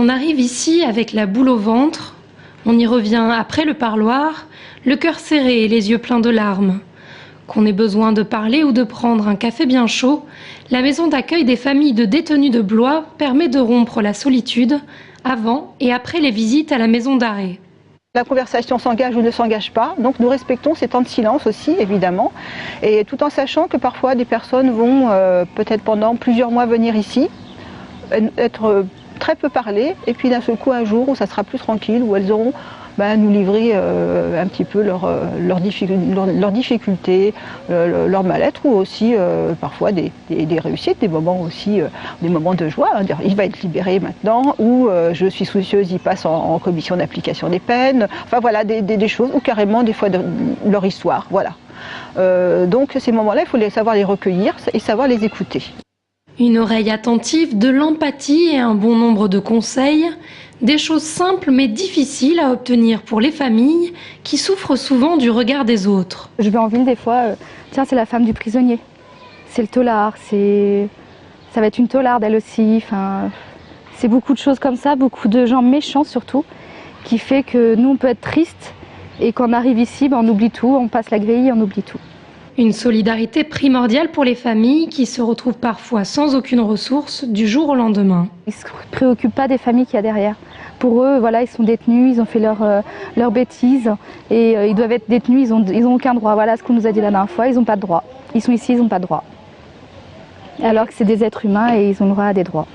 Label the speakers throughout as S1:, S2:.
S1: On arrive ici avec la boule au ventre, on y revient après le parloir, le cœur serré et les yeux pleins de larmes. Qu'on ait besoin de parler ou de prendre un café bien chaud, la maison d'accueil des familles de détenus de Blois permet de rompre la solitude avant et après les visites à la maison d'arrêt.
S2: La conversation s'engage ou ne s'engage pas, donc nous respectons ces temps de silence aussi, évidemment, et tout en sachant que parfois des personnes vont peut-être pendant plusieurs mois venir ici, être très peu parlées, et puis d'un seul coup un jour où ça sera plus tranquille, où elles auront nous livrer un petit peu leurs difficultés, leur mal-être, ou aussi parfois des réussites, des moments aussi, des moments de joie. Il va être libéré maintenant, ou je suis soucieuse, il passe en commission d'application des peines. Enfin voilà, des choses, ou carrément des fois de leur histoire. Voilà. Donc ces moments-là, il faut savoir les recueillir et savoir les écouter.
S1: Une oreille attentive, de l'empathie et un bon nombre de conseils, des choses simples mais difficiles à obtenir pour les familles qui souffrent souvent du regard des autres.
S3: Je vais en ville des fois, tiens c'est la femme du prisonnier, c'est le tôlard, ça va être une tôlarde elle aussi, c'est beaucoup de choses comme ça, beaucoup de gens méchants surtout, qui fait que nous on peut être triste et quand on arrive ici on oublie tout, on passe la grille, on oublie tout.
S1: Une solidarité primordiale pour les familles qui se retrouvent parfois sans aucune ressource du jour au lendemain.
S3: Ils ne se préoccupent pas des familles qu'il y a derrière. Pour eux, voilà, ils sont détenus, ils ont fait leurs bêtises et ils doivent être détenus, ils ont aucun droit. Voilà ce qu'on nous a dit la dernière fois, ils n'ont pas de droit. Ils sont ici, ils n'ont pas de droit. Alors que c'est des êtres humains et ils ont le droit à des droits.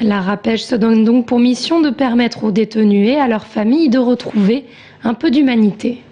S1: La Rapège se donne donc pour mission de permettre aux détenus et à leurs familles de retrouver un peu d'humanité.